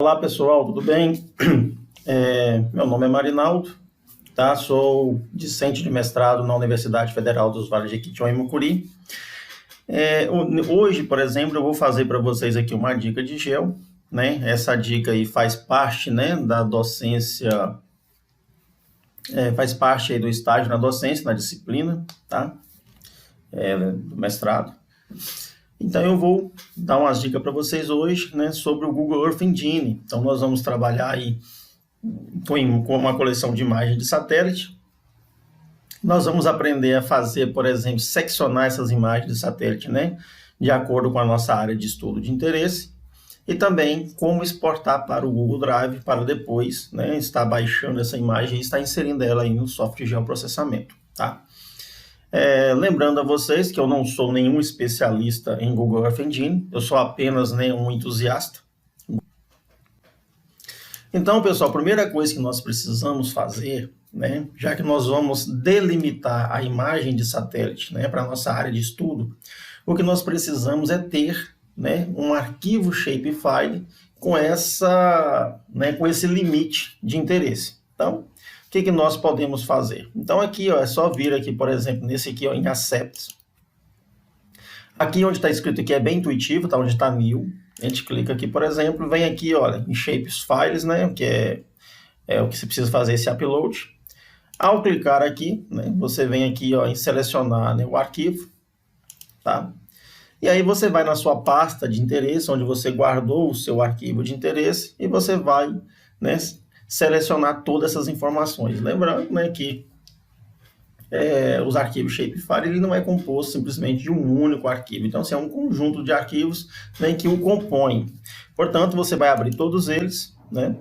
Olá pessoal, tudo bem? Meu nome é Marinaldo, tá? Sou discente de mestrado na Universidade Federal dos Vales de Jequitinhonha e Mucuri. Hoje, por exemplo, eu vou fazer para vocês aqui uma dica de geo, né? Essa dica aí faz parte, né, da docência, faz parte aí do estágio na docência, na disciplina, tá? Do mestrado. Então eu vou dar umas dicas para vocês hoje, né, sobre o Google Earth Engine. Então nós vamos trabalhar aí com uma coleção de imagens de satélite. Nós vamos aprender a fazer, por exemplo, seccionar essas imagens de satélite, né, de acordo com a nossa área de estudo de interesse. E também como exportar para o Google Drive para depois, né, estar baixando essa imagem e estar inserindo ela aí no software de geoprocessamento, tá? Lembrando a vocês que eu não sou nenhum especialista em Google Earth Engine, eu sou apenas, né, um entusiasta. Então, pessoal, a primeira coisa que nós precisamos fazer, né, já que nós vamos delimitar a imagem de satélite, né, para a nossa área de estudo, o que nós precisamos é ter, né, um arquivo shapefile com com esse limite de interesse. Então, o que nós podemos fazer? Então aqui, ó, é só vir aqui, por exemplo, nesse aqui, ó, em Accepts. Aqui onde está escrito aqui é bem intuitivo, tá? Onde está New. A gente clica aqui, por exemplo, vem aqui, olha, em Shapes Files, né? Que é o que você precisa fazer esse upload. Ao clicar aqui, né, você vem aqui, ó, em selecionar, né, o arquivo, tá? E aí você vai na sua pasta de interesse, onde você guardou o seu arquivo de interesse, e você vai, né, selecionar todas essas informações. Lembrando, né, que os arquivos shapefile ele não é composto simplesmente de um único arquivo. Então, assim, é um conjunto de arquivos, né, que o compõem. Portanto, você vai abrir todos eles, né,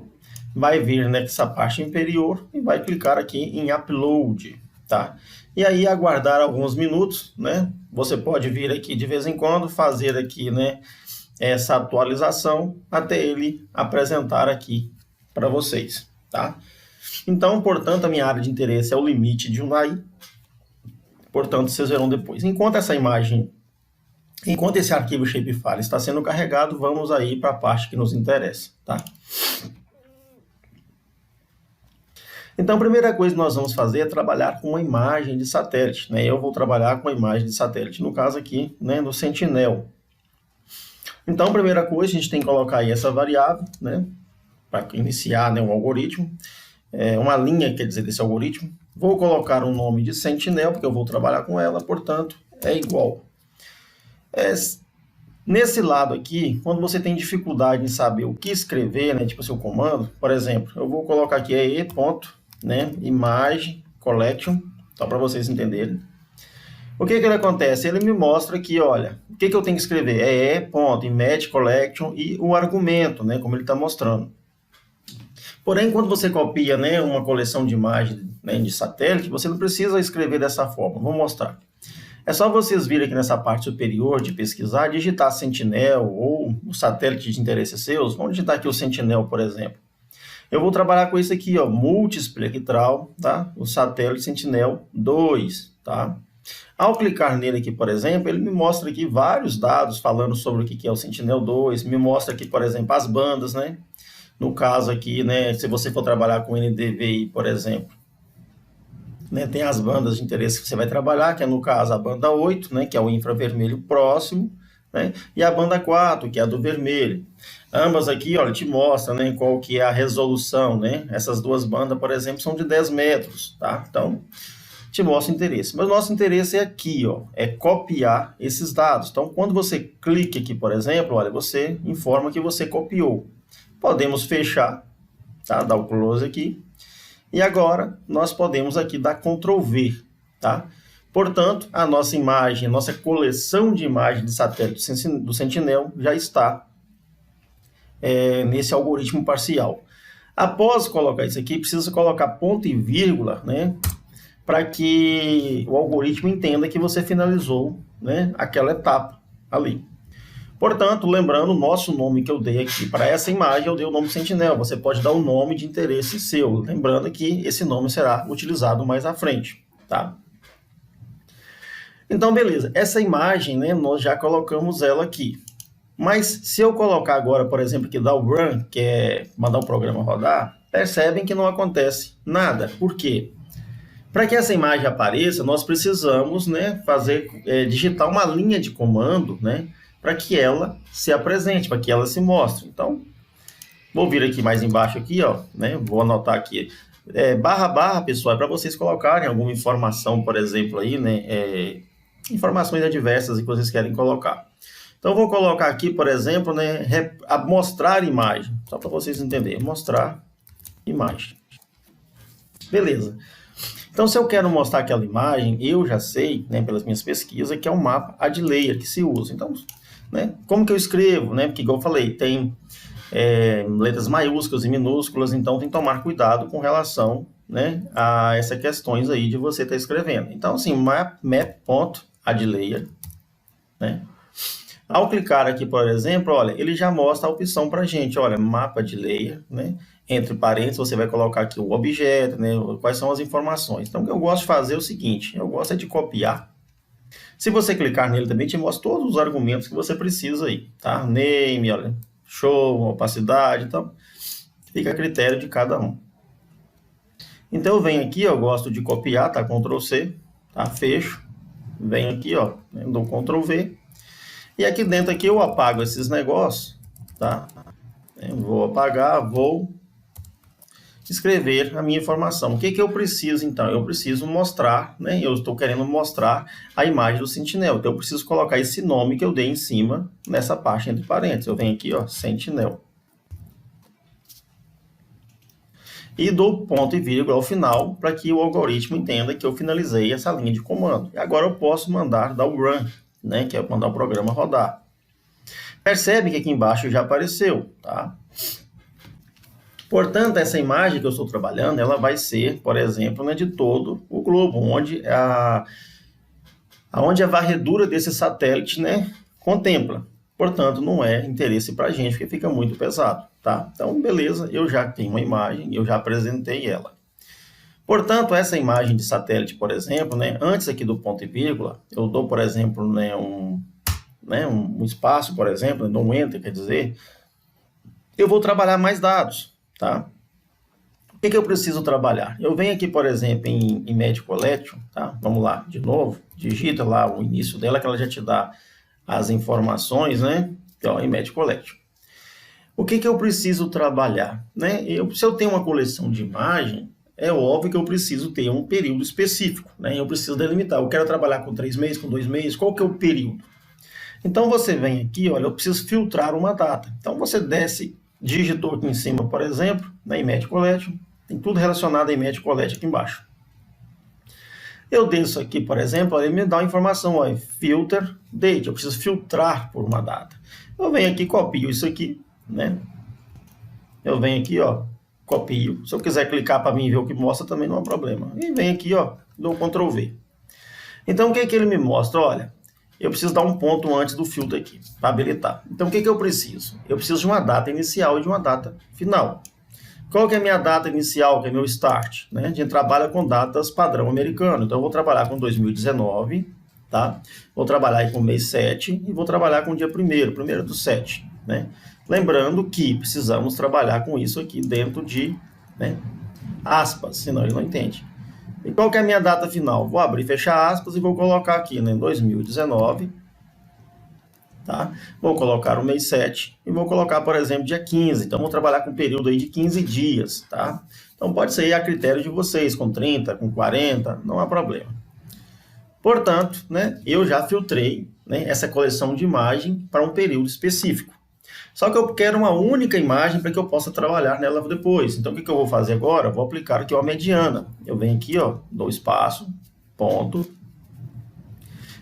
vai vir nessa parte inferior e vai clicar aqui em Upload, tá? E aí aguardar alguns minutos, né? Você pode vir aqui de vez em quando, fazer aqui, né, essa atualização até ele apresentar aqui para vocês, tá? Então, portanto, a minha área de interesse é o limite de Unai. Portanto, vocês verão depois. Enquanto esse arquivo shapefile está sendo carregado, vamos aí para a parte que nos interessa, tá? Então, a primeira coisa que nós vamos fazer é trabalhar com uma imagem de satélite, né? Eu vou trabalhar com a imagem de satélite, no caso aqui, né, no Sentinel. Então, a primeira coisa, a gente tem que colocar aí essa variável, né, para iniciar, né, um algoritmo, uma linha, quer dizer, desse algoritmo. Vou colocar um nome de Sentinel, porque eu vou trabalhar com ela, portanto, é igual. Nesse lado aqui, quando você tem dificuldade em saber o que escrever, né, tipo o seu comando, por exemplo, eu vou colocar aqui image collection, só para vocês entenderem. O que ele acontece? Ele me mostra aqui, olha, o que eu tenho que escrever? Image collection e o argumento, né, como ele está mostrando. Porém, quando você copia, né, uma coleção de imagens, né, de satélite, você não precisa escrever dessa forma. Vou mostrar. É só vocês virem aqui nessa parte superior de pesquisar, digitar Sentinel ou o satélite de interesse seus. Vamos digitar aqui o Sentinel, por exemplo. Eu vou trabalhar com isso aqui, ó, multiespectral, tá? O satélite Sentinel 2, tá? Ao clicar nele aqui, por exemplo, ele me mostra aqui vários dados falando sobre o que é o Sentinel 2, me mostra aqui, por exemplo, as bandas, né? No caso aqui, né, se você for trabalhar com NDVI, por exemplo, né, tem as bandas de interesse que você vai trabalhar, que é, no caso, a banda 8, né, que é o infravermelho próximo, né, e a banda 4, que é a do vermelho. Ambas aqui, olha, te mostra, né, qual que é a resolução, né? Essas duas bandas, por exemplo, são de 10 metros, tá? Então, te mostra o interesse. Mas o nosso interesse é aqui, ó, é copiar esses dados. Então, quando você clica aqui, por exemplo, olha, você informa que você copiou. Podemos fechar, tá? Dar o close aqui. E agora, nós podemos aqui dar Ctrl V, tá? Portanto, a nossa imagem, a nossa coleção de imagens de satélite do Sentinel já está nesse algoritmo parcial. Após colocar isso aqui, precisa colocar ponto e vírgula, né? Para que o algoritmo entenda que você finalizou, né, aquela etapa ali. Portanto, lembrando, o nosso nome que eu dei aqui para essa imagem, eu dei o nome Sentinel. Você pode dar o nome de interesse seu, lembrando que esse nome será utilizado mais à frente, tá? Então, beleza. Essa imagem, né, nós já colocamos ela aqui. Mas se eu colocar agora, por exemplo, que dá o run, que é mandar o programa rodar, percebem que não acontece nada. Por quê? Para que essa imagem apareça, nós precisamos, né, digitar uma linha de comando, né, para que ela se apresente, para que ela se mostre. Então, vou vir aqui mais embaixo aqui, ó, né, vou anotar aqui, // pessoal, é para vocês colocarem alguma informação, por exemplo, aí, né, informações adversas que vocês querem colocar. Então, vou colocar aqui, por exemplo, né, mostrar imagem, só para vocês entenderem, mostrar imagem. Beleza. Então, se eu quero mostrar aquela imagem, eu já sei, né, pelas minhas pesquisas, que é um mapa ad layer que se usa. Então, né, como que eu escrevo? Né? Porque, igual eu falei, tem letras maiúsculas e minúsculas, então tem que tomar cuidado com relação, né, a essas questões aí de você estar escrevendo. Então, assim, map.addLayer, né? Ao clicar aqui, por exemplo, olha, ele já mostra a opção para a gente, olha, mapa de layer, né? Entre parênteses, você vai colocar aqui o objeto, né? Quais são as informações. Então, o que eu gosto de fazer é o seguinte, eu gosto de copiar. Se você clicar nele também, te mostra todos os argumentos que você precisa aí, tá? Name, olha, show, opacidade, então, fica a critério de cada um. Então, eu venho aqui, eu gosto de copiar, tá? Ctrl C, tá? Fecho. Venho aqui, ó, dou Ctrl V. E aqui dentro aqui eu apago esses negócios, tá? Eu vou apagar, vou escrever a minha informação. O que que eu preciso, então? Eu preciso mostrar, né? Eu estou querendo mostrar a imagem do Sentinel. Então, eu preciso colocar esse nome que eu dei em cima, nessa parte entre parênteses. Eu venho aqui, ó, Sentinel. E dou ponto e vírgula ao final, para que o algoritmo entenda que eu finalizei essa linha de comando. E agora eu posso mandar dar o run, né? Que é mandar o programa rodar. Percebe que aqui embaixo já apareceu, tá? Portanto, essa imagem que eu estou trabalhando, ela vai ser, por exemplo, né, de todo o globo, onde a varredura desse satélite, né, contempla. Portanto, não é interesse para a gente, porque fica muito pesado, tá? Então, beleza, eu já tenho uma imagem, eu já apresentei ela. Portanto, essa imagem de satélite, por exemplo, né, antes aqui do ponto e vírgula, eu dou, por exemplo, né, um espaço, por exemplo, dou um enter, quer dizer, eu vou trabalhar mais dados, tá? O que eu preciso trabalhar? Eu venho aqui, por exemplo, em Image Collection, tá? Vamos lá, de novo, digita lá o início dela, que ela já te dá as informações, né? Então, Image Collection. O que eu preciso trabalhar? Né? Se eu tenho uma coleção de imagem, é óbvio que eu preciso ter um período específico, né? Eu preciso delimitar. Eu quero trabalhar com 3 meses, com 2 meses, qual que é o período? Então, você vem aqui, olha, eu preciso filtrar uma data. Então, você desce, digitou aqui em cima, por exemplo, na Image Collection, tem tudo relacionado a Image Collection aqui embaixo. Eu desço aqui, por exemplo, ele me dá uma informação, ó, filter date, eu preciso filtrar por uma data. Eu venho aqui, copio isso aqui, né? Eu venho aqui, ó, copio. Se eu quiser clicar para mim ver o que mostra, também não há problema. E venho aqui, ó, dou Ctrl V. Então, o que ele me mostra? Olha, eu preciso dar um ponto antes do filtro aqui, para habilitar. Então, o que eu preciso? Eu preciso de uma data inicial e de uma data final. Qual que é a minha data inicial, que é meu start? Né? A gente trabalha com datas padrão americano. Então, eu vou trabalhar com 2019, tá? Vou trabalhar aí com o mês 7 e vou trabalhar com o dia 1º do 7, né? Lembrando que precisamos trabalhar com isso aqui dentro de, né, aspas, senão ele não entende. E qual que é a minha data final? Vou abrir e fechar aspas e vou colocar aqui, né, 2019, tá? Vou colocar o mês 7 e vou colocar, por exemplo, dia 15. Então, vou trabalhar com um período aí de 15 dias, tá? Então, pode ser a critério de vocês, com 30, com 40, não há problema. Portanto, né, eu já filtrei, né, essa coleção de imagem para um período específico. Só que eu quero uma única imagem para que eu possa trabalhar nela depois. Então, o que eu vou fazer agora? Eu vou aplicar aqui uma mediana. Eu venho aqui, ó, dou espaço, ponto,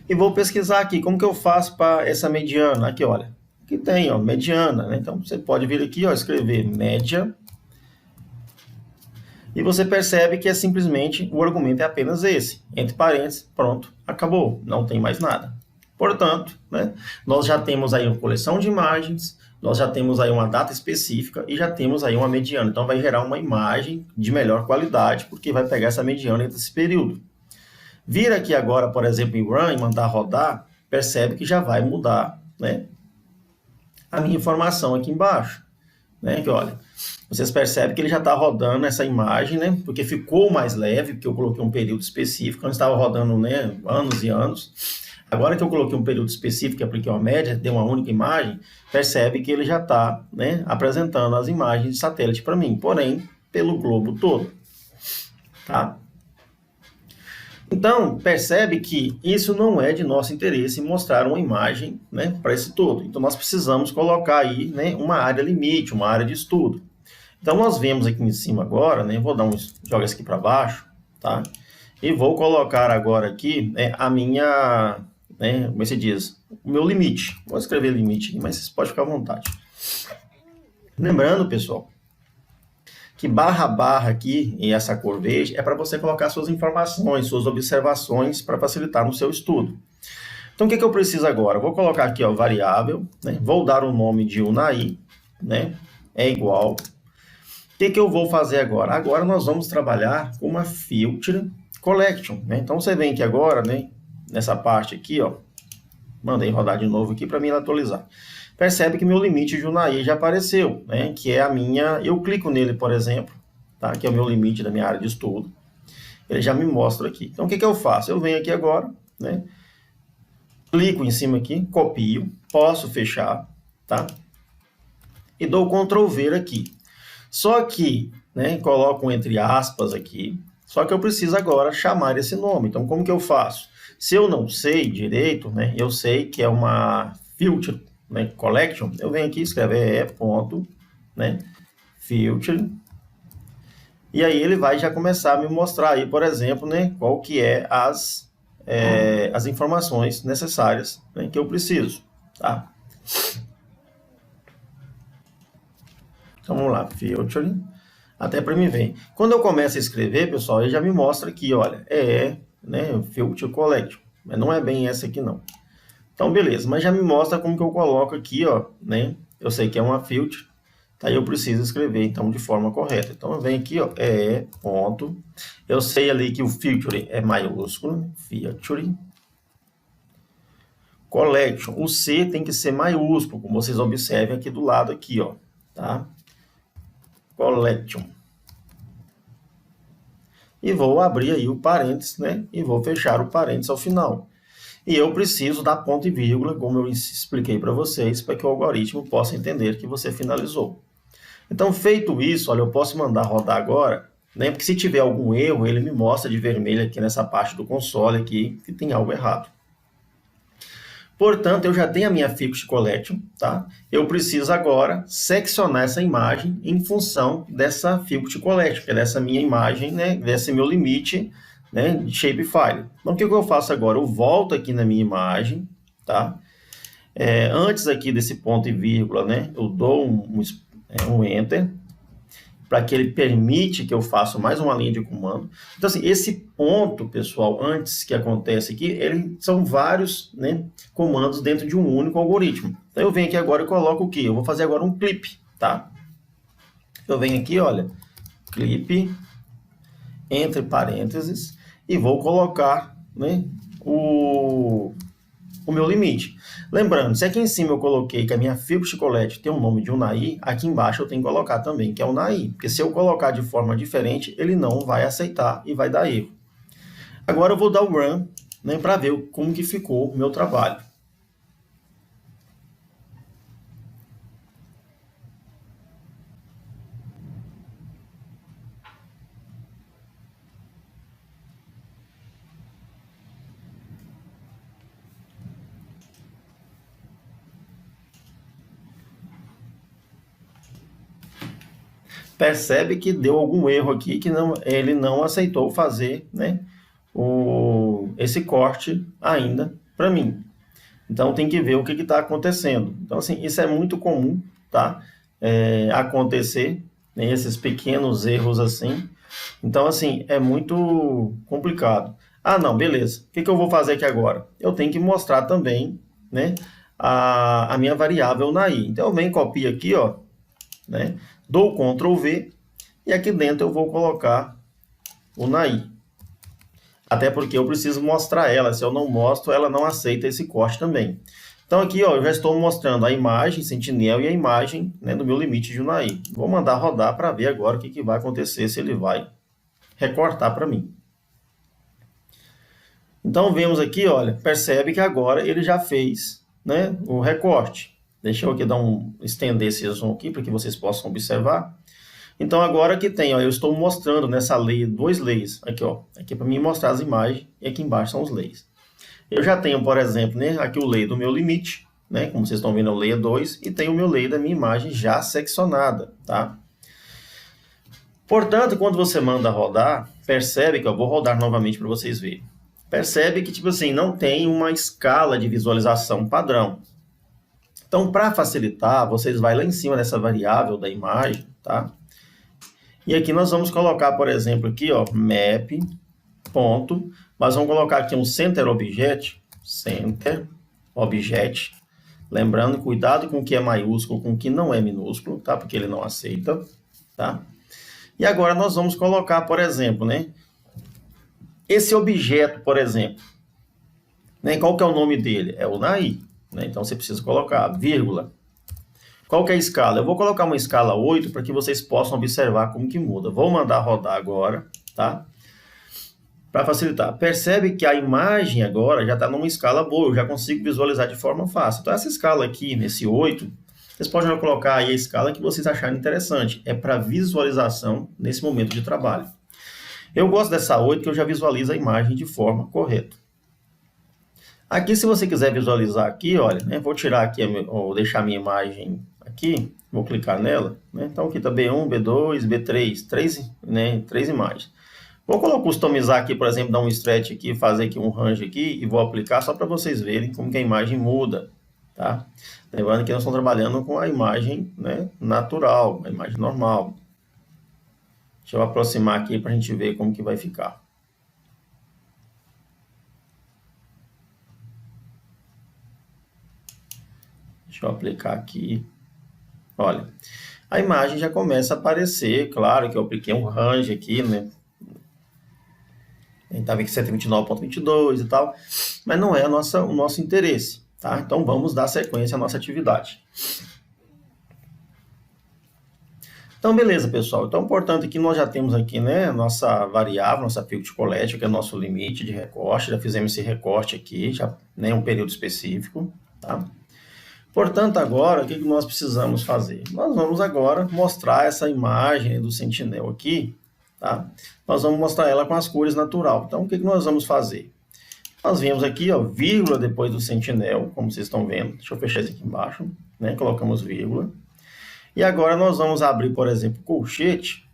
e vou pesquisar aqui, como que eu faço para essa mediana? Aqui, olha, aqui tem, ó, mediana, né? Então, você pode vir aqui, ó, escrever média, e você percebe que é simplesmente, o argumento é apenas esse, entre parênteses, pronto, acabou, não tem mais nada. Portanto, né, nós já temos aí uma coleção de imagens, nós já temos aí uma data específica e já temos aí uma mediana. Então, vai gerar uma imagem de melhor qualidade, porque vai pegar essa mediana entre esse período. Vir aqui agora, por exemplo, em Run e mandar rodar, percebe que já vai mudar, né, a minha informação aqui embaixo, né? Que olha, vocês percebem que ele já está rodando essa imagem, né? Porque ficou mais leve, porque eu coloquei um período específico, antes estava rodando, né, anos e anos. Agora que eu coloquei um período específico e apliquei uma média, deu uma única imagem, percebe que ele já está, né, apresentando as imagens de satélite para mim, porém, pelo globo todo, tá? Então, percebe que isso não é de nosso interesse mostrar uma imagem, né, para esse todo. Então, nós precisamos colocar aí, né, uma área limite, uma área de estudo. Então, nós vemos aqui em cima agora, né, vou dar joga isso aqui para baixo, tá? E vou colocar agora aqui, né, a minha, né, como se diz, o meu limite. Vou escrever limite aqui, mas vocês podem ficar à vontade. Lembrando, pessoal, que barra aqui, em essa cor verde, é para você colocar suas informações, suas observações, para facilitar no seu estudo. Então, o que eu preciso agora? Vou colocar aqui, ó, variável, né? Vou dar o nome de Unai, né? É igual. O que eu vou fazer agora? Agora nós vamos trabalhar com uma filter collection, né? Então, você vem aqui agora, né? Nessa parte aqui, ó. Mandei rodar de novo aqui para mim atualizar. Percebe que meu limite de Unai já apareceu, né? Que é a minha... Eu clico nele, por exemplo, tá? Que é o meu limite da minha área de estudo. Ele já me mostra aqui. Então, o que eu faço? Eu venho aqui agora, né? Clico em cima aqui, copio, posso fechar, tá? E dou Ctrl V aqui. Só que, né? Coloco entre aspas aqui. Só que eu preciso agora chamar esse nome. Então, como que eu faço? Se eu não sei direito, né? Eu sei que é uma filter, né, collection, eu venho aqui e escrever ponto, né, filter, e aí ele vai já começar a me mostrar aí, por exemplo, né, qual que é as informações necessárias, né, que eu preciso, tá? Então, vamos lá, filter, até para mim ver. Quando eu começo a escrever, pessoal, ele já me mostra aqui, olha, né, filter collection, mas não é bem essa aqui, não. Então, beleza, mas já me mostra como que eu coloco aqui, ó, né? Eu sei que é uma filter, tá? Eu preciso escrever, então, de forma correta. Então, eu venho aqui, ó, ponto. Eu sei ali que o filter é maiúsculo, filter. Collection, o C tem que ser maiúsculo, como vocês observem aqui do lado aqui, ó, tá? Collection. E vou abrir aí o parênteses, né? E vou fechar o parênteses ao final. E eu preciso dar ponto e vírgula, como eu expliquei para vocês, para que o algoritmo possa entender que você finalizou. Então, feito isso, olha, eu posso mandar rodar agora, né? Porque se tiver algum erro, ele me mostra de vermelho aqui nessa parte do console aqui, que tem algo errado. Portanto, eu já tenho a minha Filter Collection, tá? Eu preciso agora seccionar essa imagem em função dessa Filter Collection, que é dessa minha imagem, né? Desse meu limite, né, de shapefile. Então, o que eu faço agora? Eu volto aqui na minha imagem, tá? Antes aqui desse ponto e vírgula, né, eu dou um Enter, para que ele permite que eu faça mais uma linha de comando. Então, assim, esse ponto, pessoal, antes que acontece aqui, são vários, né, comandos dentro de um único algoritmo. Então, eu venho aqui agora e coloco o quê? Eu vou fazer agora um clip, tá? Eu venho aqui, olha, clip, entre parênteses, e vou colocar, né, o meu limite. Lembrando, se aqui em cima eu coloquei que a minha Filter Collection tem o nome de Unai, aqui embaixo eu tenho que colocar também que é Unai, porque se eu colocar de forma diferente, ele não vai aceitar e vai dar erro. Agora eu vou dar o Run, né, para ver como que ficou o meu trabalho. Percebe que deu algum erro aqui, que ele não aceitou fazer, né, esse corte ainda para mim. Então, tem que ver o que está acontecendo. Então, assim, isso é muito comum, tá? Acontecer, né, esses pequenos erros assim. Então, assim, é muito complicado. Ah, não, beleza. O que eu vou fazer aqui agora? Eu tenho que mostrar também, né, a minha variável Unai. Então, eu venho, copio aqui, ó, né? Dou Ctrl V e aqui dentro eu vou colocar o Unai. Até porque eu preciso mostrar ela. Se eu não mostro, ela não aceita esse corte também. Então aqui, ó, eu já estou mostrando a imagem Sentinel e a imagem, né, do meu limite de Unai. Vou mandar rodar para ver agora o que vai acontecer, se ele vai recortar para mim. Então vemos aqui, olha, percebe que agora ele já fez, né, o recorte. Deixa eu aqui estender esse zoom aqui para que vocês possam observar. Então agora que tem, ó, eu estou mostrando nessa lei, dois leis, aqui ó, aqui para mim mostrar as imagens e aqui embaixo são os leis. Eu já tenho, por exemplo, né, aqui o lei do meu limite, né, como vocês estão vendo, o layer 2, e tenho o meu lei da minha imagem já seccionada, tá? Portanto, quando você manda rodar, percebe que eu vou rodar novamente para vocês verem. Percebe que, tipo assim, não tem uma escala de visualização padrão. Então, para facilitar, vocês vão lá em cima dessa variável da imagem, tá? E aqui nós vamos colocar, por exemplo, aqui, ó, map, ponto, nós vamos colocar aqui um center object, lembrando, cuidado com o que é maiúsculo, com o que não é minúsculo, tá? Porque ele não aceita, tá? E agora nós vamos colocar, por exemplo, né? Esse objeto, por exemplo, né? Qual que é o nome dele? É o Unai, né? Então você precisa colocar vírgula. Qual que é a escala? Eu vou colocar uma escala 8 para que vocês possam observar como que muda. Vou mandar rodar agora, tá? Para facilitar. Percebe que a imagem agora já está numa escala boa, eu já consigo visualizar de forma fácil. Então essa escala aqui, nesse 8, vocês podem colocar aí a escala que vocês acharem interessante. É para visualização nesse momento de trabalho. Eu gosto dessa 8 que eu já visualizo a imagem de forma correta. Aqui, se você quiser visualizar aqui, olha, né, vou tirar aqui, ou deixar a minha imagem aqui, vou clicar nela, né, então aqui está B1, B2, B3, três imagens. Vou customizar aqui, por exemplo, dar um stretch aqui, fazer aqui um range aqui e vou aplicar só para vocês verem como que a imagem muda, tá? Lembrando que nós estamos trabalhando com a imagem, né, natural, a imagem normal. Deixa eu aproximar aqui para a gente ver como que vai ficar. Deixa eu aplicar aqui. Olha, a imagem já começa a aparecer, claro que eu apliquei um range aqui, né? A gente está vendo que 129.22 e tal, mas não é o nosso interesse, tá? Então vamos dar sequência à nossa atividade. Então, beleza, pessoal. Então, portanto, aqui nós já temos aqui, né, nossa variável, nossa Filter Collection, que é o nosso limite de recorte. Já fizemos esse recorte aqui, já, né, um período específico, tá? Portanto, agora, o que nós precisamos fazer? Nós vamos agora mostrar essa imagem do Sentinel aqui, tá? Nós vamos mostrar ela com as cores natural. Então, o que nós vamos fazer? Nós viemos aqui, ó, vírgula depois do Sentinel, como vocês estão vendo. Deixa eu fechar isso aqui embaixo, né? Colocamos vírgula. E agora nós vamos abrir, por exemplo, colchete.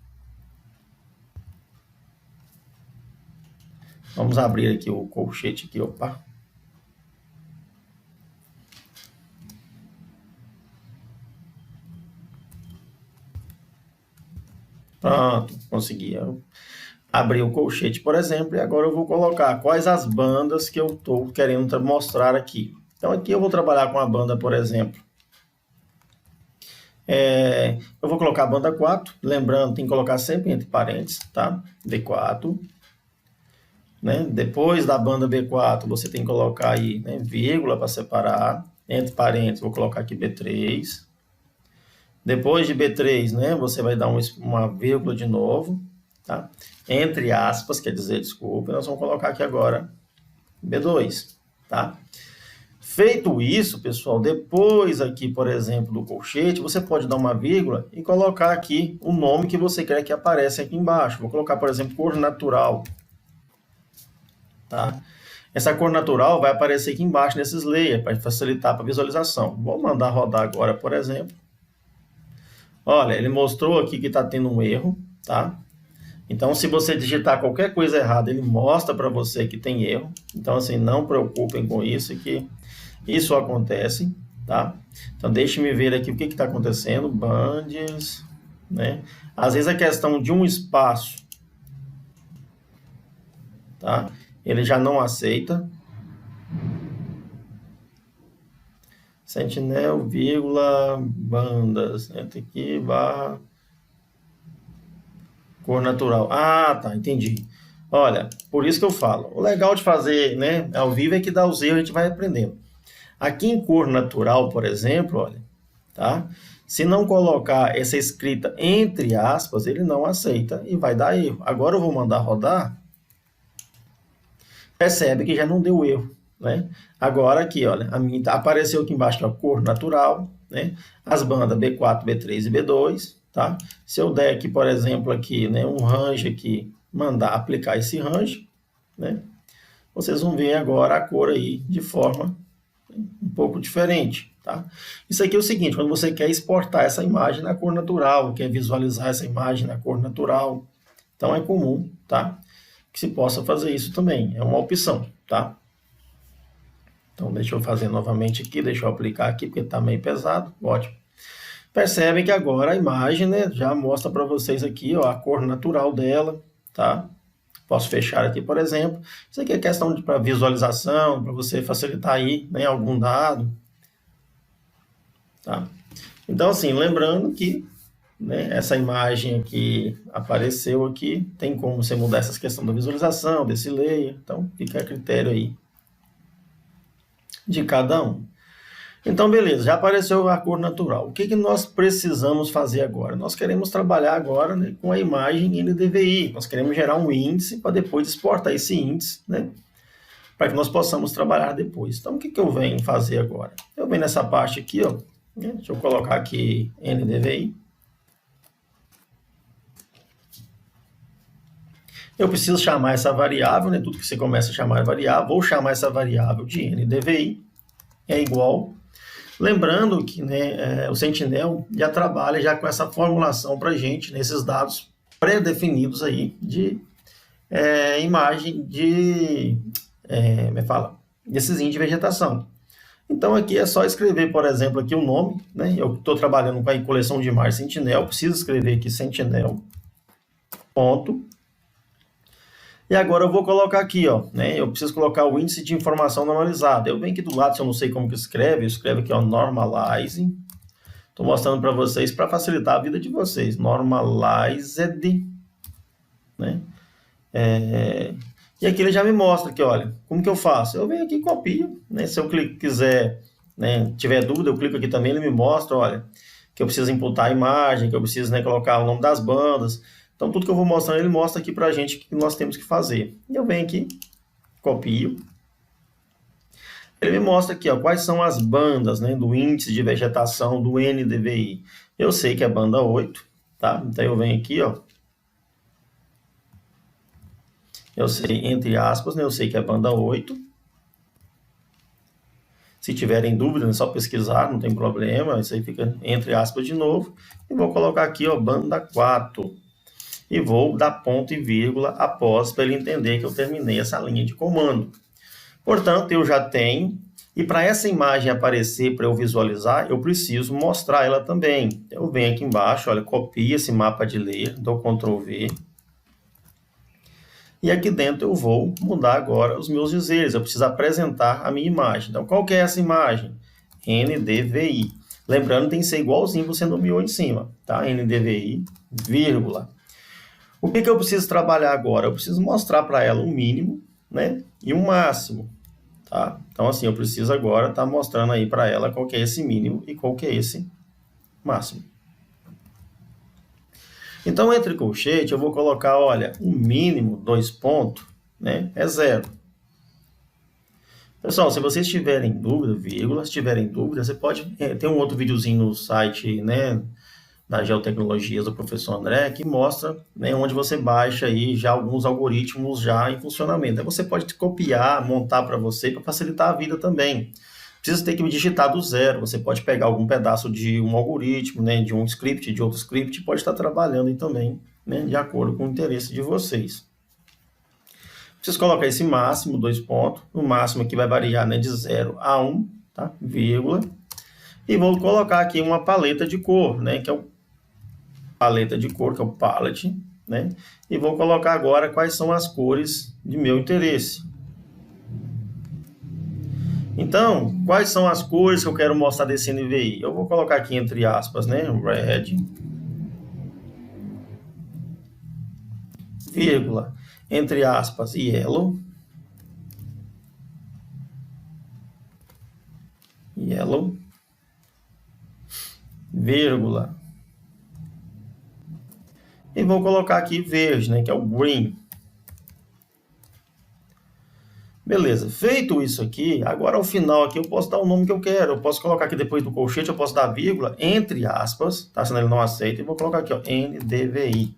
Vamos abrir aqui o colchete aqui, opa. Pronto, consegui abrir o colchete, por exemplo, e agora eu vou colocar quais as bandas que eu estou querendo mostrar aqui. Então aqui eu vou trabalhar com a banda, por exemplo. Eu vou colocar a banda 4, lembrando, tem que colocar sempre entre parênteses, tá? B4. Né? Depois da banda B4, você tem que colocar aí, né, vírgula para separar. Entre parênteses, vou colocar aqui B3. Depois de B3, né, você vai dar uma vírgula de novo, tá? Entre aspas, quer dizer, desculpa, nós vamos colocar aqui agora B2, tá? Feito isso, pessoal, depois aqui, por exemplo, do colchete, você pode dar uma vírgula e colocar aqui o nome que você quer que apareça aqui embaixo. Vou colocar, por exemplo, cor natural. Tá? Essa cor natural vai aparecer aqui embaixo nesses layers, para facilitar a visualização. Vou mandar rodar agora, por exemplo. Olha, ele mostrou aqui que está tendo um erro, tá? Então, se você digitar qualquer coisa errada, ele mostra para você que tem erro. Então, assim, não preocupem com isso, que isso acontece, tá? Então, deixe-me ver aqui o que está acontecendo. Bands, né? Às vezes a questão de um espaço, tá? Ele já não aceita. Sentinel, vírgula, bandas. Entra aqui, barra, cor natural. Ah, tá, entendi. Olha, por isso que eu falo. O legal de fazer, né, ao vivo é que dá os erros, a gente vai aprendendo. Aqui em cor natural, por exemplo, olha, tá? Se não colocar essa escrita entre aspas, ele não aceita e vai dar erro. Agora eu vou mandar rodar. Percebe que já não deu erro, né? Agora aqui, olha, apareceu aqui embaixo a cor natural, né? As bandas B4, B3 e B2, tá? Se eu der aqui, por exemplo, aqui, né, um range aqui, mandar aplicar esse range, né? Vocês vão ver agora a cor aí de forma um pouco diferente, tá? Isso aqui é o seguinte, quando você quer exportar essa imagem na cor natural, quer visualizar essa imagem na cor natural, então é comum, tá? Que se possa fazer isso também, é uma opção, tá? Então deixa eu fazer novamente aqui, deixa eu aplicar aqui, porque está meio pesado, ótimo. Percebem que agora a imagem, né, já mostra para vocês aqui, ó, a cor natural dela, tá? Posso fechar aqui, por exemplo. Isso aqui é questão para visualização, para você facilitar aí, né, algum dado. Tá? Então, assim, lembrando que, né, essa imagem aqui apareceu aqui, tem como você mudar essa questão da visualização, desse layer, então fica a critério aí de cada um. Então, beleza, já apareceu a cor natural. O que, que nós precisamos fazer agora? Nós queremos trabalhar agora, né, com a imagem NDVI. Nós queremos gerar um índice para depois exportar esse índice, né, para que nós possamos trabalhar depois. Então, o que, que eu venho fazer agora? Eu venho nessa parte aqui, ó, né, deixa eu colocar aqui NDVI. Eu preciso chamar essa variável, né, tudo que você começa a chamar é variável. Vou chamar essa variável de NDVI, é igual. Lembrando que, né, o Sentinel já trabalha já com essa formulação para a gente, nesses dados pré-definidos aí de imagem de, desses índices de vegetação. Então aqui é só escrever, por exemplo, aqui o nome, né? Eu estou trabalhando com a coleção de imagem Sentinel, preciso escrever aqui Sentinel, ponto. E agora eu vou colocar aqui, ó, né? Eu preciso colocar o índice de informação normalizada. Eu venho aqui do lado, se eu não sei como que escreve, eu escrevo aqui, ó, normalize. Estou mostrando para vocês para facilitar a vida de vocês. Normalized, né? E aqui ele já me mostra que, olha, como que eu faço? Eu venho aqui e copio, né? Se eu quiser, né, tiver dúvida, eu clico aqui também, ele me mostra, olha, que eu preciso imputar a imagem, que eu preciso, né, colocar o nome das bandas. Então, tudo que eu vou mostrando, ele mostra aqui para a gente o que nós temos que fazer. E eu venho aqui, copio. Ele me mostra aqui, ó, quais são as bandas, né, do índice de vegetação do NDVI. Eu sei que é banda 8, tá? Então, eu venho aqui, ó. Eu sei, entre aspas, né, eu sei que é banda 8. Se tiverem dúvida, é só pesquisar, não tem problema. Isso aí fica entre aspas de novo. E vou colocar aqui, ó, banda 4. E vou dar ponto e vírgula após, para ele entender que eu terminei essa linha de comando. Portanto, eu já tenho, e para essa imagem aparecer, para eu visualizar, eu preciso mostrar ela também. Eu venho aqui embaixo, olha, copio esse mapa de layer, dou Ctrl V, e aqui dentro eu vou mudar agora os meus dizeres, eu preciso apresentar a minha imagem. Então, qual que é essa imagem? NDVI. Lembrando, tem que ser igualzinho você nomeou em cima, tá? NDVI, vírgula. O que eu preciso trabalhar agora? Eu preciso mostrar para ela um mínimo, né, e um máximo, tá? Então, assim, eu preciso agora estar mostrando aí para ela qual que é esse mínimo e qual que é esse máximo. Então, entre colchete, eu vou colocar, olha, o mínimo, 2 pontos, né, é 0. Pessoal, se vocês tiverem dúvida, vírgula, se tiverem dúvida, você pode... tem um outro videozinho no site, né, da Geotecnologias do professor André, que mostra, né, onde você baixa aí já alguns algoritmos já em funcionamento. Aí você pode copiar, montar para você, para facilitar a vida também. Precisa ter que digitar do zero, você pode pegar algum pedaço de um algoritmo, né, de um script, de outro script, pode estar trabalhando aí também, né, de acordo com o interesse de vocês. Preciso colocar esse máximo, 2 pontos, o máximo aqui vai variar, né, de 0 a 1, tá, vírgula, e vou colocar aqui uma paleta de cor, né, que é o paleta de cor, que é o palette, né? E vou colocar agora quais são as cores de meu interesse. Então, quais são as cores que eu quero mostrar desse NVI? Eu vou colocar aqui entre aspas, né? Red, vírgula, entre aspas, yellow, yellow, vírgula. E vou colocar aqui verde, né, que é o green. Beleza, feito isso aqui, agora ao final aqui eu posso dar o nome que eu quero. Eu posso colocar aqui depois do colchete, eu posso dar vírgula, entre aspas, tá? Senão ele não aceita, e vou colocar aqui, ó, NDVI.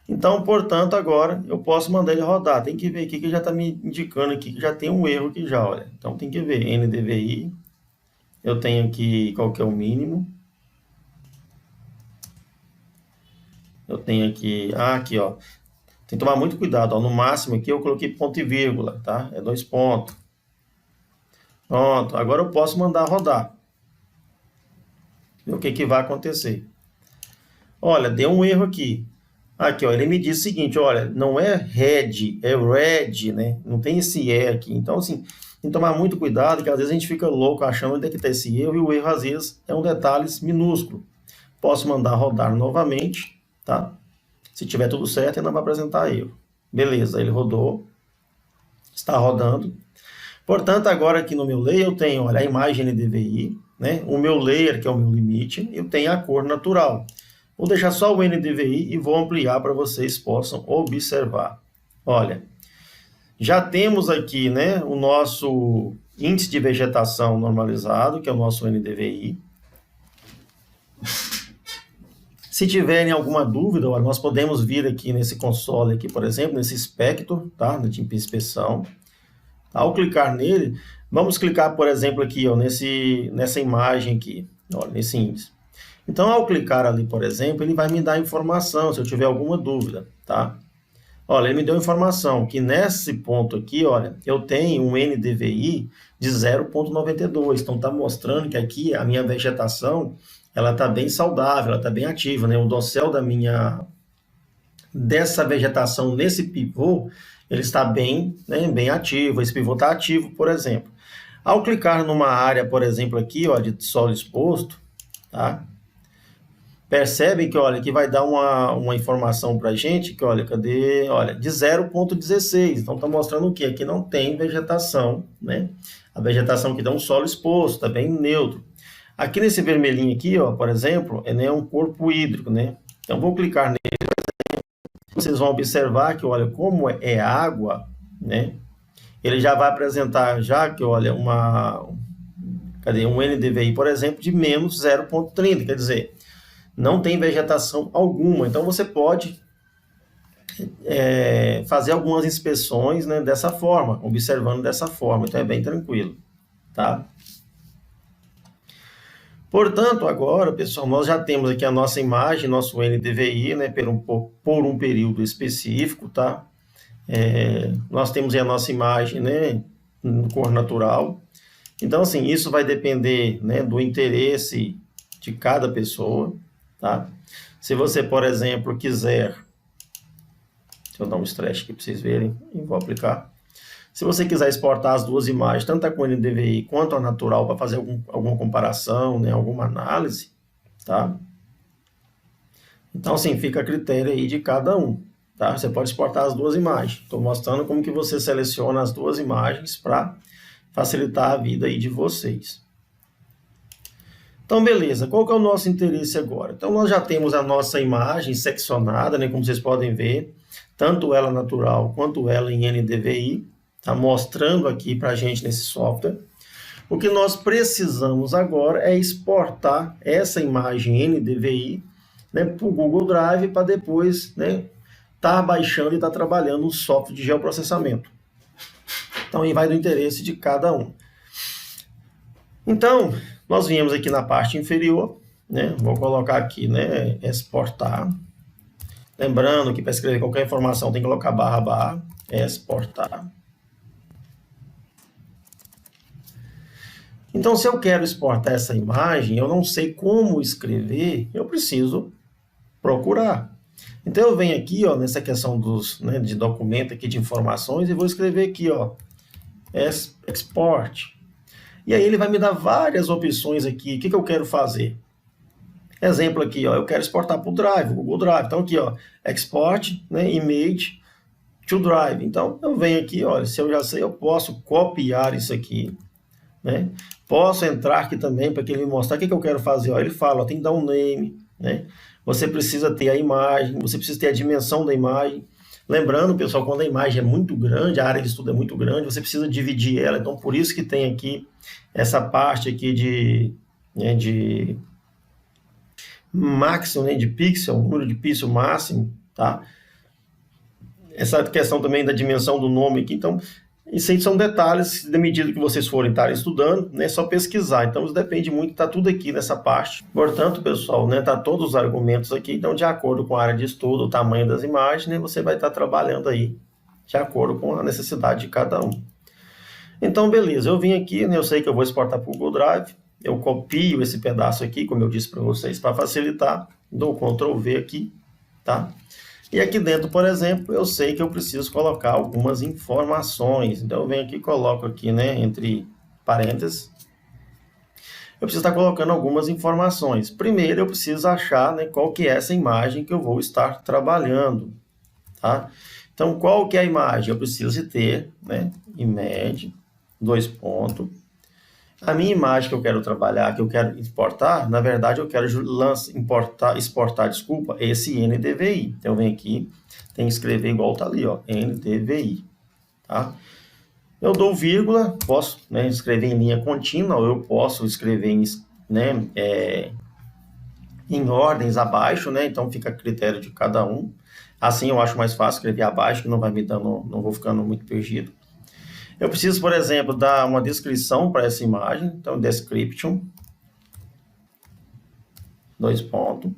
Então, portanto, agora eu posso mandar ele rodar. Tem que ver aqui que já está me indicando aqui que já tem um erro aqui já, olha. Então tem que ver, NDVI. Eu tenho aqui qual que é o mínimo. Eu tenho aqui, aqui, ó. Tem que tomar muito cuidado, ó. No máximo aqui eu coloquei ponto e vírgula, tá? É 2 pontos. Pronto, agora eu posso mandar rodar. Ver o que que vai acontecer. Olha, deu um erro aqui. Aqui, ó, ele me diz o seguinte, olha, não é red, é red, né? Não tem esse E aqui. Então, assim, tem que tomar muito cuidado, que às vezes a gente fica louco achando onde é que está esse erro, e o erro, às vezes, é um detalhe minúsculo. Posso mandar rodar novamente, tá? Se tiver tudo certo, ele não vai apresentar erro. Beleza, ele rodou. Está rodando. Portanto, agora aqui no meu layer eu tenho, olha, a imagem NDVI, né? O meu layer, que é o meu limite, eu tenho a cor natural. Vou deixar só o NDVI e vou ampliar para vocês possam observar. Olha, já temos aqui, né, o nosso índice de vegetação normalizado, que é o nosso NDVI. Se tiverem alguma dúvida, olha, nós podemos vir aqui nesse console, aqui, por exemplo, nesse espectro, tá, de inspeção. Ao clicar nele, vamos clicar, por exemplo, aqui, ó, nessa imagem aqui, ó, nesse índice. Então, ao clicar ali, por exemplo, ele vai me dar informação, se eu tiver alguma dúvida, tá? Olha, ele me deu informação que nesse ponto aqui, olha, eu tenho um NDVI de 0,92. Então, está mostrando que aqui a minha vegetação, ela está bem saudável, ela está bem ativa, né? O dossel dessa vegetação nesse pivô, ele está bem, né, bem ativo. Esse pivô está ativo, por exemplo. Ao clicar numa área, por exemplo, aqui, ó, de solo exposto, tá? Percebem que, olha, que vai dar uma informação para a gente, que, olha, cadê? Olha, de 0,16. Então, está mostrando o quê? Aqui não tem vegetação, né? A vegetação que dá um solo exposto, está bem neutro. Aqui nesse vermelhinho aqui, ó, por exemplo, é, né, um corpo hídrico, né? Então, vou clicar nele, por exemplo. Vocês vão observar que, olha, como é água, né? Ele já vai apresentar, já que, olha, um NDVI, por exemplo, de menos 0,30, quer dizer, não tem vegetação alguma. Então, você pode fazer algumas inspeções, né, dessa forma, observando dessa forma. Então, é bem tranquilo, tá? Portanto, agora, pessoal, nós já temos aqui a nossa imagem, nosso NDVI, né, por um período específico, tá? Nós temos aí a nossa imagem, né, em cor natural. Então, assim, isso vai depender, né, do interesse de cada pessoa, tá? Se você, por exemplo, quiser... Deixa eu dar um stretch aqui para vocês verem e vou aplicar. Se você quiser exportar as duas imagens, tanto a com NDVI quanto a natural, para fazer alguma comparação, né, alguma análise, tá? Então, assim, fica a critério aí de cada um, tá? Você pode exportar as duas imagens. Estou mostrando como que você seleciona as duas imagens para facilitar a vida aí de vocês. Então, beleza. Qual que é o nosso interesse agora? Então, nós já temos a nossa imagem seccionada, né, como vocês podem ver, tanto ela natural quanto ela em NDVI. Está mostrando aqui para a gente nesse software. O que nós precisamos agora é exportar essa imagem NDVI, né, para o Google Drive para depois, né, estar baixando e estar trabalhando no software de geoprocessamento. Então, aí vai do interesse de cada um. Então, nós viemos aqui na parte inferior, né, vou colocar aqui, né, exportar. Lembrando que para escrever qualquer informação tem que colocar // exportar. Então, se eu quero exportar essa imagem, eu não sei como escrever, eu preciso procurar. Então, eu venho aqui, ó, nessa questão né, de documento aqui de informações e vou escrever aqui, ó, export. E aí ele vai me dar várias opções aqui. O que eu quero fazer? Exemplo aqui, ó, eu quero exportar para o Drive, Google Drive. Então, aqui, ó, export, né, image to Drive. Então, eu venho aqui, olha, se eu já sei, eu posso copiar isso aqui. né? Posso entrar aqui também para que ele me mostrar o que eu quero fazer. Ó, ele fala, ó, tem que dar um name, né? Você precisa ter a imagem, você precisa ter a dimensão da imagem. Lembrando, pessoal, quando a imagem é muito grande, a área de estudo é muito grande, você precisa dividir ela. Então, por isso que tem aqui essa parte aqui de máximo, né, de pixel, número de pixel máximo, tá? Essa questão também da dimensão do nome aqui. Então, isso aí são detalhes, da medida que vocês forem estar estudando, né, é só pesquisar. Então, isso depende muito, tá tudo aqui nessa parte. Portanto, pessoal, né, tá todos os argumentos aqui. Então, de acordo com a área de estudo, o tamanho das imagens, né, você vai estar trabalhando aí de acordo com a necessidade de cada um. Então, beleza, eu vim aqui, né, eu sei que eu vou exportar para o Google Drive, eu copio esse pedaço aqui, como eu disse para vocês, para facilitar, dou Ctrl V aqui, tá? E aqui dentro, por exemplo, eu sei que eu preciso colocar algumas informações. Então, eu venho aqui e coloco aqui, né, entre parênteses. Eu preciso estar colocando algumas informações. Primeiro, eu preciso achar, né, qual que é essa imagem que eu vou estar trabalhando, tá? Então, qual que é a imagem? Eu preciso ter, né, image, dois pontos. A minha imagem que eu quero trabalhar, que eu quero exportar, na verdade eu quero exportar, desculpa, esse NDVI. Então eu venho aqui, tem que escrever igual tá ali, ó, NDVI, tá? Eu dou vírgula, posso, né, escrever em linha contínua, ou eu posso escrever em, né, em ordens abaixo, né? Então fica a critério de cada um. Assim eu acho mais fácil escrever abaixo, que não vai me dando, não vou ficando muito perdido. Eu preciso, por exemplo, dar uma descrição para essa imagem. Então, description, dois pontos.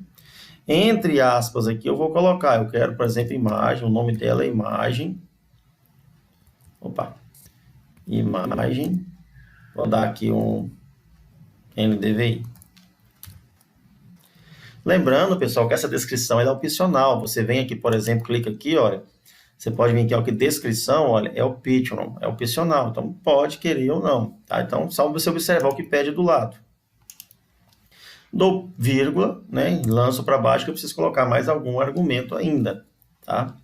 Entre aspas aqui, eu vou colocar, eu quero, por exemplo, imagem, o nome dela é imagem. Opa, imagem. Vou dar aqui um NDVI. Lembrando, pessoal, que essa descrição é opcional. Você vem aqui, por exemplo, clica aqui, olha. Você pode vir aqui, ó, que descrição, olha, é optional, é opcional. Então, pode querer ou não, tá? Então, só você observar o que pede do lado. Dou vírgula, né? Lanço para baixo, que eu preciso colocar mais algum argumento ainda, tá?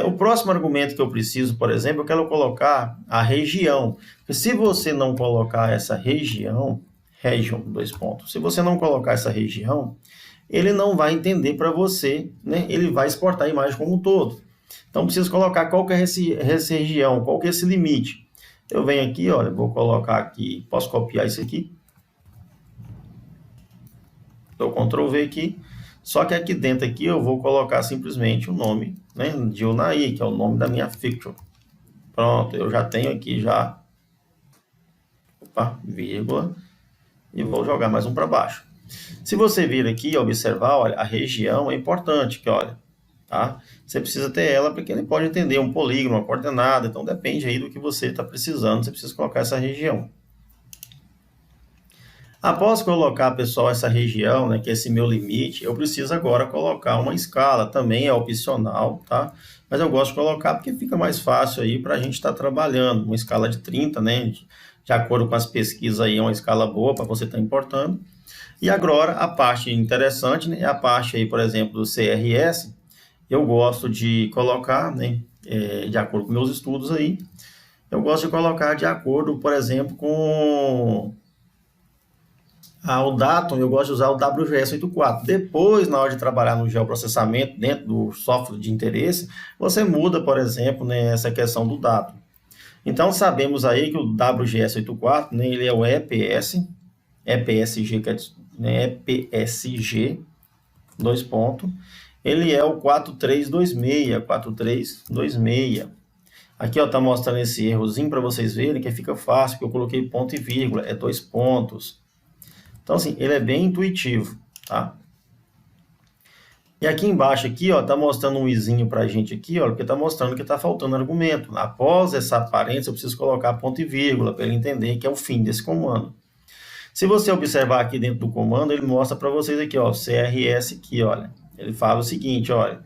O próximo argumento que eu preciso, por exemplo, eu quero colocar a região. Porque se você não colocar essa região, region, dois pontos. Se você não colocar essa região, ele não vai entender para você, né? Ele vai exportar a imagem como um todo. Então, preciso colocar qual que é essa região, qual que é esse limite. Eu venho aqui, olha, vou colocar aqui, posso copiar isso aqui. Dou Ctrl V aqui. Só que aqui dentro aqui eu vou colocar simplesmente o nome, né, de Unai, que é o nome da minha feature. Pronto, eu já tenho aqui já, opa, vírgula, e vou jogar mais um para baixo. Se você vir aqui e observar, olha, a região é importante, que olha, tá? Você precisa ter ela porque ele pode entender um polígono, uma coordenada, então depende aí do que você está precisando, você precisa colocar essa região. Após colocar, pessoal, essa região, né, que é esse meu limite, eu preciso agora colocar uma escala, também é opcional, tá? Mas eu gosto de colocar porque fica mais fácil aí para a gente estar trabalhando, uma escala de 30, né, de acordo com as pesquisas aí, é uma escala boa para você estar importando. E agora, a parte interessante, né, é a parte aí, por exemplo, do CRS, eu gosto de colocar, né, de acordo com meus estudos aí, eu gosto de colocar de acordo, por exemplo, com o Datum, eu gosto de usar o WGS84. Depois, na hora de trabalhar no geoprocessamento, dentro do software de interesse, você muda, por exemplo, né, essa questão do Datum. Então, sabemos aí que o WGS84, né, ele é o EPSG, né, EPSG, dois pontos. Ele é o 4326. Aqui, ó, tá mostrando esse errozinho para vocês verem que fica fácil, porque eu coloquei ponto e vírgula, é 2 pontos. Então, assim, ele é bem intuitivo, tá? E aqui embaixo, aqui, ó, tá mostrando um izinho pra gente aqui, ó, porque tá mostrando que tá faltando argumento. Após essa parêntese, eu preciso colocar ponto e vírgula, para ele entender que é o fim desse comando. Se você observar aqui dentro do comando, ele mostra para vocês aqui, ó, CRS aqui, olha. Ele fala o seguinte, olha.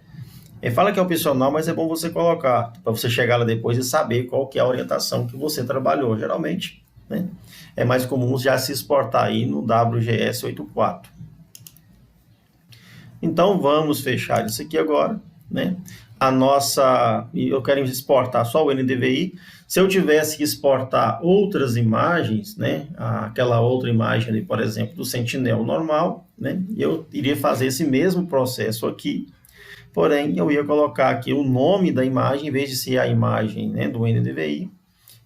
Ele fala que é opcional, mas é bom você colocar, para você chegar lá depois e saber qual que é a orientação que você trabalhou. Geralmente, né, é mais comum já se exportar aí no WGS84. Então, vamos fechar isso aqui agora, né? eu quero exportar só o NDVI. Se eu tivesse que exportar outras imagens, né, aquela outra imagem ali, por exemplo, do Sentinel normal, né, eu iria fazer esse mesmo processo aqui, porém, eu ia colocar aqui o nome da imagem, em vez de ser a imagem, né, do NDVI,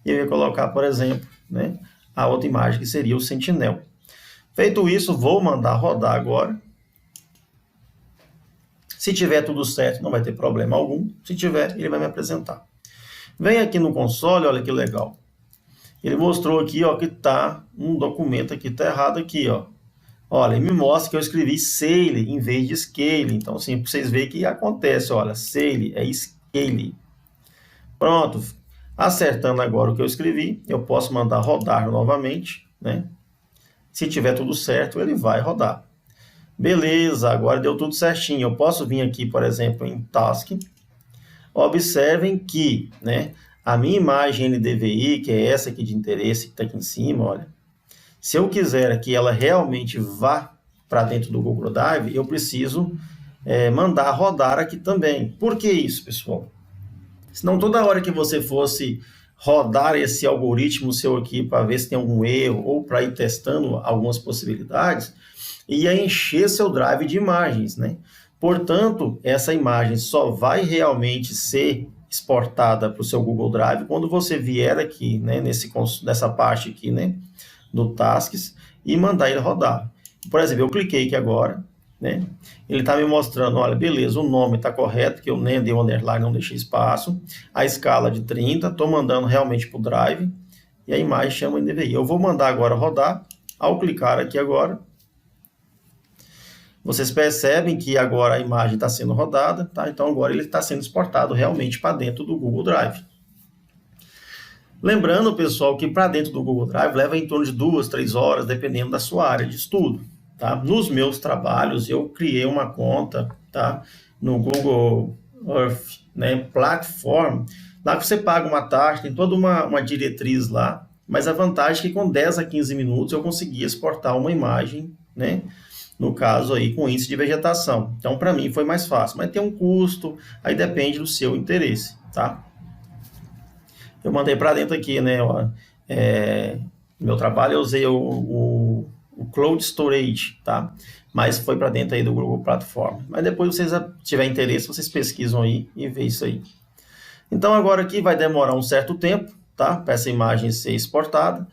eu ia colocar, por exemplo, né, a outra imagem que seria o Sentinel. Feito isso, vou mandar rodar agora. Se tiver tudo certo, não vai ter problema algum. Se tiver, ele vai me apresentar. Vem aqui no console, olha que legal. Ele mostrou aqui, ó, que tá um documento aqui, tá errado aqui, ó. Olha, ele me mostra que eu escrevi Sale em vez de Scale. Então, assim, para vocês verem que acontece, olha, Sale é Scale. Pronto. Acertando agora o que eu escrevi, eu posso mandar rodar novamente, né? Se tiver tudo certo, ele vai rodar. Beleza, agora deu tudo certinho. Eu posso vir aqui, por exemplo, em Task. Observem que, né, a minha imagem NDVI, que é essa aqui de interesse, que está aqui em cima, olha. Se eu quiser que ela realmente vá para dentro do Google Drive, eu preciso mandar rodar aqui também. Por que isso, pessoal? Senão toda hora que você fosse rodar esse algoritmo seu aqui para ver se tem algum erro ou para ir testando algumas possibilidades, ia encher seu drive de imagens, né? Portanto, essa imagem só vai realmente ser exportada para o seu Google Drive quando você vier aqui, né, nessa parte aqui, né, do Tasks, e mandar ele rodar. Por exemplo, eu cliquei aqui agora, né, ele está me mostrando, olha, beleza, o nome está correto, que eu nem dei o underline, não deixei espaço, a escala de 30, estou mandando realmente para o Drive, e a imagem chama NDVI. Eu vou mandar agora rodar. Ao clicar aqui agora, vocês percebem que agora a imagem está sendo rodada, tá? Então agora ele está sendo exportado realmente para dentro do Google Drive. Lembrando, pessoal, que para dentro do Google Drive leva em torno de 2, 3 horas, dependendo da sua área de estudo, tá? Nos meus trabalhos, eu criei uma conta, tá, no Google Earth, né, Platform, lá que você paga uma taxa, tem toda uma diretriz lá, mas a vantagem é que com 10 a 15 minutos eu conseguia exportar uma imagem, né, no caso aí com índice de vegetação. Então, para mim foi mais fácil, mas tem um custo, aí depende do seu interesse, tá? Eu mandei para dentro aqui, né, ó, meu trabalho eu usei o Cloud Storage, tá? Mas foi para dentro aí do Google Platform. Mas depois vocês tiverem interesse, vocês pesquisam aí e vê isso aí. Então, agora aqui vai demorar um certo tempo, tá? Para essa imagem ser exportada.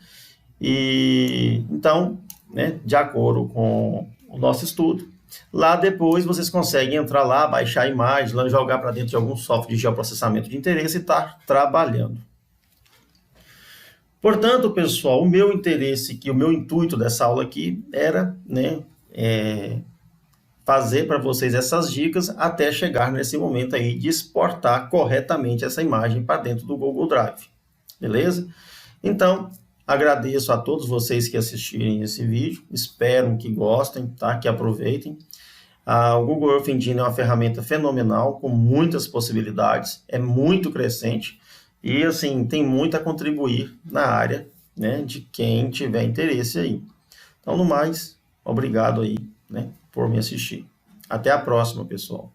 E então, né, de acordo com o nosso estudo, lá depois vocês conseguem entrar lá, baixar a imagem, lá jogar para dentro de algum software de geoprocessamento de interesse e estar trabalhando. Portanto, pessoal, o meu interesse aqui, o meu intuito dessa aula aqui era, né, fazer para vocês essas dicas até chegar nesse momento aí de exportar corretamente essa imagem para dentro do Google Drive. Beleza? Então, agradeço a todos vocês que assistirem esse vídeo, espero que gostem, tá? Que aproveitem. O Google Earth Engine é uma ferramenta fenomenal, com muitas possibilidades, é muito crescente e, assim, tem muito a contribuir na área, né, de quem tiver interesse aí. Então, no mais, obrigado aí, né, por me assistir. Até a próxima, pessoal.